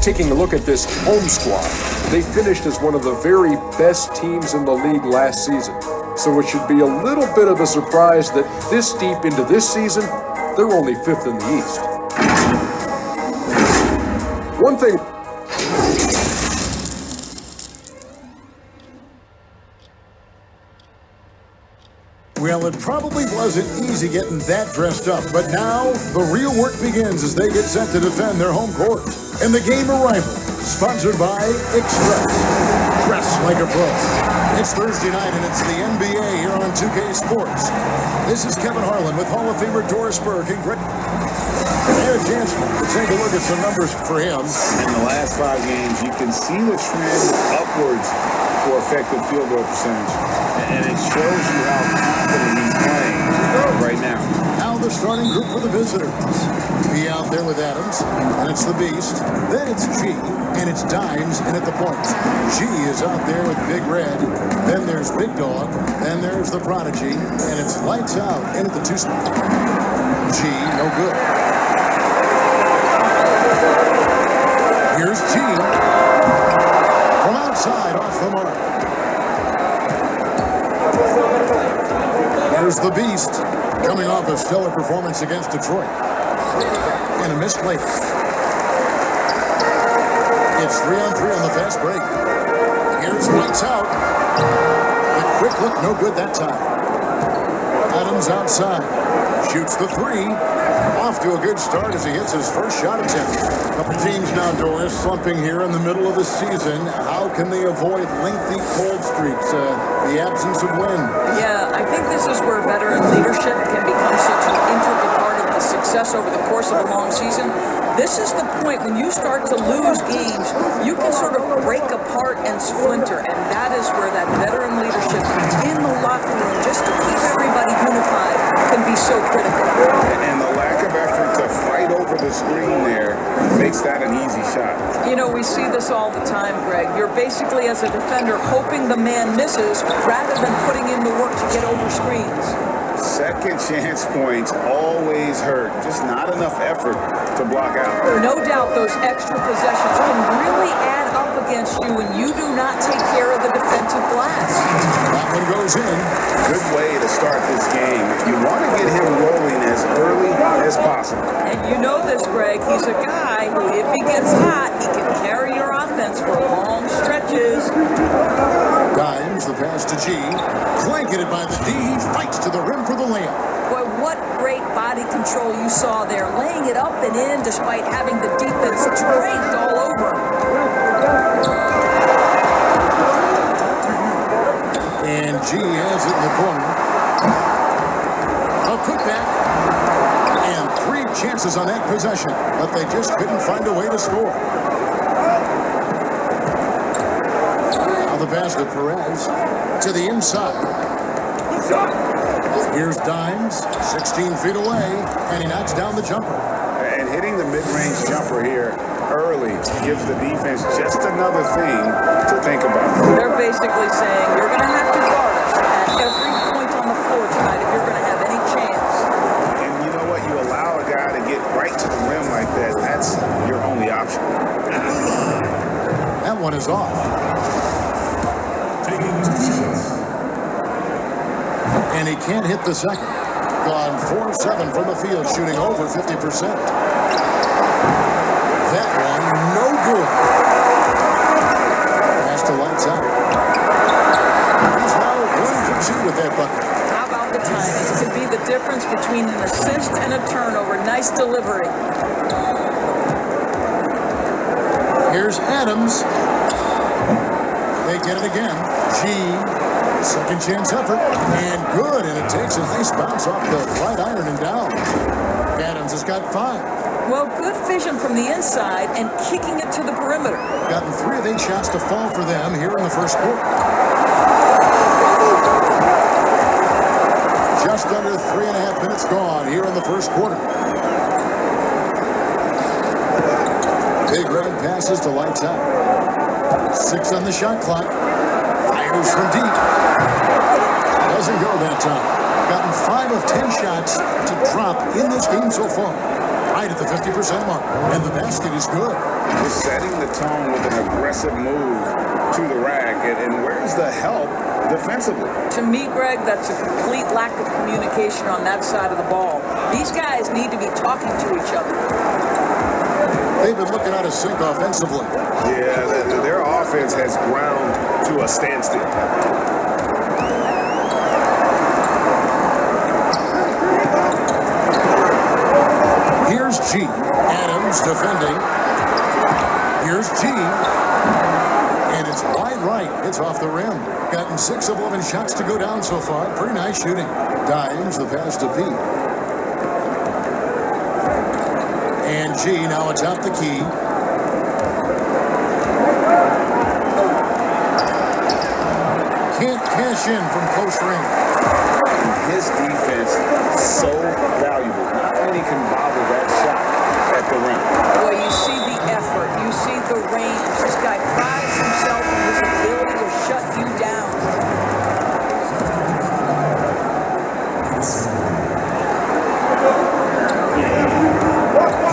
taking a look at this home squad, they finished as one of the very best teams in the league last season. So it should be a little bit of a surprise that this deep into this season, they're only 5th in the East. One thing... Well, it probably wasn't easy getting that dressed up, but now the real work begins as they get set to defend their home court. And the game arrival, sponsored by Express. Dress like a pro. It's Thursday night and it's the NBA here on 2K Sports. This is Kevin Harlan with Hall of Famer Doris Burke and Greg. There's a chance to take a look at some numbers for him. In the last 5 games, you can see the trend upwards for effective field goal percentage. And it shows you how confident he's playing right now. Now the starting group for the visitors. Be out there with Adams, and it's the Beast. Then it's G, and it's Dimes in at the point. G is out there with Big Red. Then there's Big Dog. Then there's the Prodigy, and it's lights out in at the 2 spot. G, no good. Here's G. From outside, off the mark. Here's the Beast, coming off a stellar performance against Detroit. And a missed play. It's 3-on-3 on the fast break. Here's lights out. The quick look, no good that time. Adams outside. Shoots the 3. Off to a good start as he hits his first shot attempt. Couple teams now, Doris, slumping here in the middle of the season. How can they avoid lengthy cold streaks? The absence of wind. Yeah, I think this is where veteran leadership can become such an integral part of the success over the course of a long season. This is the point when you start to lose games, you can sort of break apart and splinter, and that is where that veteran leadership in the locker room, just to keep everybody unified, can be so critical. And the lack of effort to fight over the screen there makes that an easy shot. You know, we see this all the time, Greg. You're basically, as a defender, hoping the man misses rather than putting in the work to get over screens. Second chance points always hurt. Just not enough effort to block out. No doubt those extra possessions can really add up against you when you do not take care of the defensive glass. That one goes in. Good way to start this game. You want to get him rolling as early as possible. And you know this, Greg. He's a guy who, if he gets hot, he can carry your offense for long stretches. Dimes, the pass to G. Blanketed by the D. He fights to the rim for the layup. Boy, what great body control you saw there. Laying it up and in despite having the defense draped all over. And G has it in the corner. A putback. And 3 chances on that possession, but they just couldn't find a way to score. Now the pass to Perez to the inside. Here's Dimes, 16 feet away, and he knocks down the jumper. And hitting the mid-range jumper here early gives the defense just another thing to think about. They're basically saying you're going to have to guard us at every point on the floor tonight if you're going to have any chance. And you know what? You allow a guy to get right to the rim like that. That's your only option. That one is off. Taking 2 shots. And he can't hit the second. Gone 4 of 7 from the field, shooting over 50%. That one, no good. Pass to lights out. He's now 1 for 2 with that bucket. How about the timing? It could be the difference between an assist and a turnover. Nice delivery. Here's Adams. They get it again. G. Second chance effort, and good, and it takes a nice bounce off the right iron and down. Adams has got 5. Well, good vision from the inside and kicking it to the perimeter. Gotten 3 of 8 shots to fall for them here in the first quarter. Just under 3.5 minutes gone here in the first quarter. Big Red passes to lights out. 6 on the shot clock. Fires from deep. Doesn't go that time. Gotten 5 of 10 shots to drop in this game so far. right at the 50% mark. And the basket is good. Just setting the tone with an aggressive move to the rack. And where's the help defensively? To me, Greg, that's a complete lack of communication on that side of the ball. These guys need to be talking to each other. They've been looking out of sync offensively. Yeah, their offense has ground to a standstill. Here's G. Adams defending. Here's G. And it's wide right. It's off the rim. Gotten 6 of 11 shots to go down so far. Pretty nice shooting. Dimes the pass to P. And G now atop the key. Can't cash in from close range. His defense so valuable. Not many can bother that shot at the rim. Boy, you see the effort. You see the range. This guy prides himself on his ability to shut you down.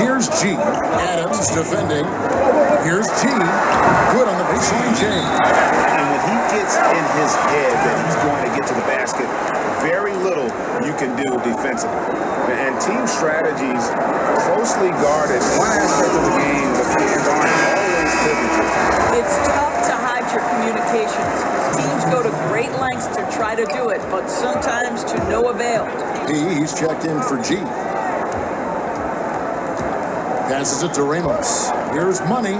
Here's G. Adams defending. Here's G. Good on the baseline, J. And when he gets in his head that he's going to get to the basket, very little you can do defensively. And team strategies closely guarded. One aspect of the game, the fans aren't always privy to. It's tough to hide your communications. Teams go to great lengths to try to do it, but sometimes to no avail. He's checked in for G. Passes it to Ramos. Here's Money.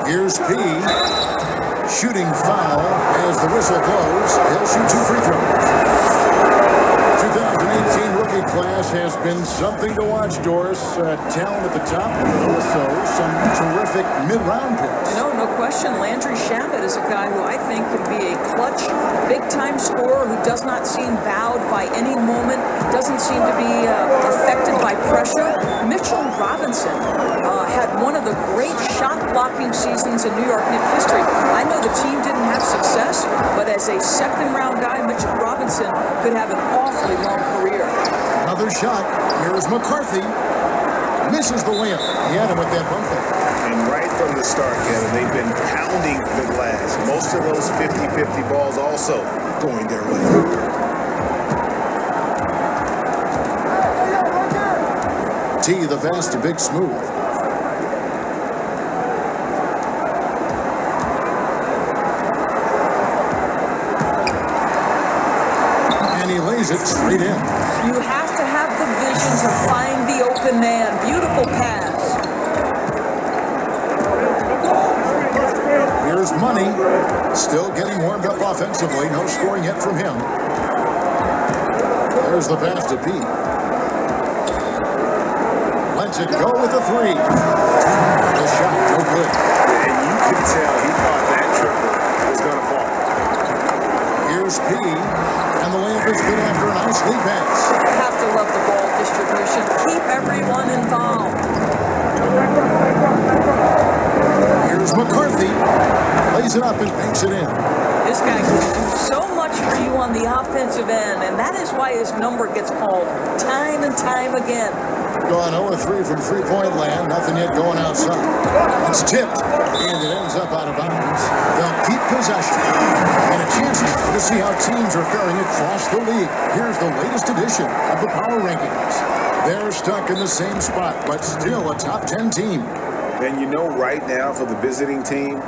Here's P. Shooting foul as the whistle blows. He'll shoot 2 free throws. 2018 rookie class has been something to watch, Doris. Talent at the top, but also some terrific mid-round picks. No question. Landry Shamet is a guy who I think could be a clutch, big-time scorer who does not seem bowed by any moment, doesn't seem to be affected by pressure. Mitchell Robinson had one of the great shot-blocking seasons in New York Knicks history. I know the team didn't have success, but as a second-round guy, Mitchell Robinson could have an awfully long career. Another shot. Here's McCarthy. Misses the layup. He had him with that bump fake. And right from the start, Kevin, they've been pounding the glass. Most of those 50-50 balls also going their way. T, the pass to Big Smooth. And he lays it straight in. You have to have the vision to find the open man. Beautiful pass. Here's Money. Still getting warmed up offensively. No scoring yet from him. There's the pass to P. Lets it go with a 3. The shot, no good. And you can tell he thought that triple was going to fall. Here's P. And the layup is good after a nice lead pass. You have to love the ball distribution. Keep everyone involved. Here's McCarthy. Lays it up and banks it in. This guy can do so much for you on the offensive end, and that is why his number gets called time and time again. Gone 0-3 from three-point land. Nothing yet going outside. It's tipped, and it ends up out of bounds. They'll keep possession. And a chance to see how teams are faring across the league. Here's the latest edition of the Power Rankings. They're stuck in the same spot, but still a top 10 team. And you know right now for the visiting team,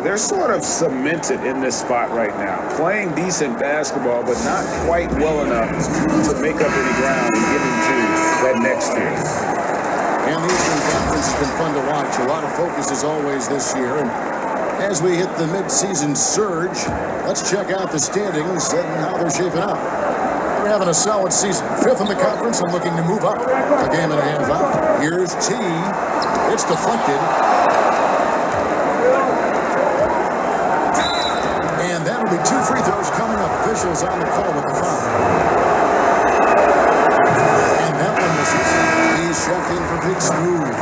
they're sort of cemented in this spot right now. Playing decent basketball, but not quite well enough to make up any ground and get into that next tier. And the Eastern Conference has been fun to watch. A lot of focus as always this year. And as we hit the mid-season surge, let's check out the standings and how they're shaping up. They're having a solid season. 5th in the conference and looking to move up. A game and a half out. Here's T. It's deflected. And that'll be 2 free throws coming up. Officials on the call with the foul. And that one misses. He's checked in for Big Smooth.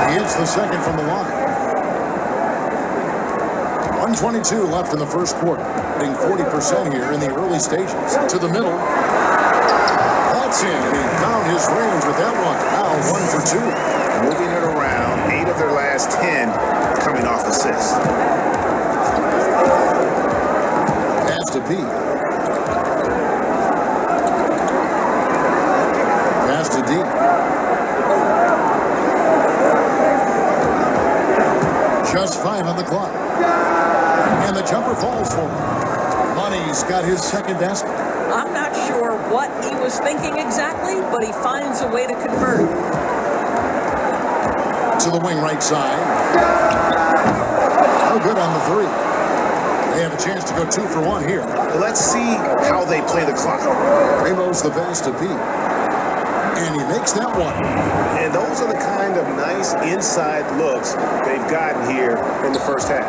He hits the second from the line. 1:22 left in the first quarter. Hitting 40% here in the early stages. To the middle. That's in, and he found his range with that one. Now 1 for 2. Moving it around, 8 of their last 10 coming off assists. Pass to B. Pass to D. Just 5 on the clock. And the jumper falls for him. Money's got his second basket. I'm not sure what he was thinking exactly, but he finds a way to convert. To the wing right side. No good on the three. They have a chance to go 2 for 1 here. Let's see how they play the clock. Ramos the pass to B. And he makes that one. And those are the kind of nice inside looks they've gotten here in the first half.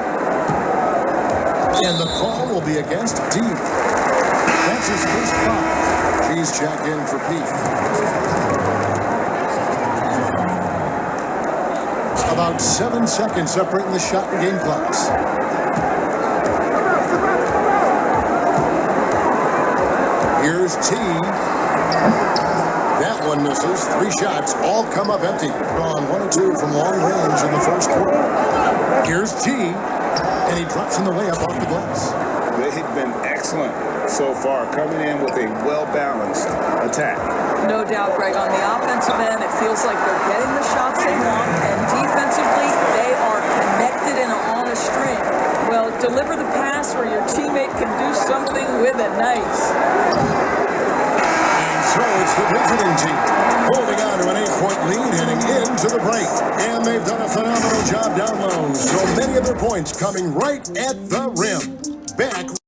And the call will be against D. That's his first foul. G's checked in for P. About 7 seconds separating the shot and game clocks. Here's T. That one misses. 3 shots, all come up empty. Gone 1 or 2 from long range in the first quarter. Here's G. And he drops in the layup off the glass. They've been excellent so far, coming in with a well-balanced attack. No doubt, Greg, on the offensive end, it feels like they're getting the shots they want, and defensively, they are connected and on a string. Well, deliver the pass where your teammate can do something with it. Nice. And so it's the visiting team holding on to an 8-point lead heading into the break. And they've done a phenomenal job down low. So many of their points coming right at the rim. Back.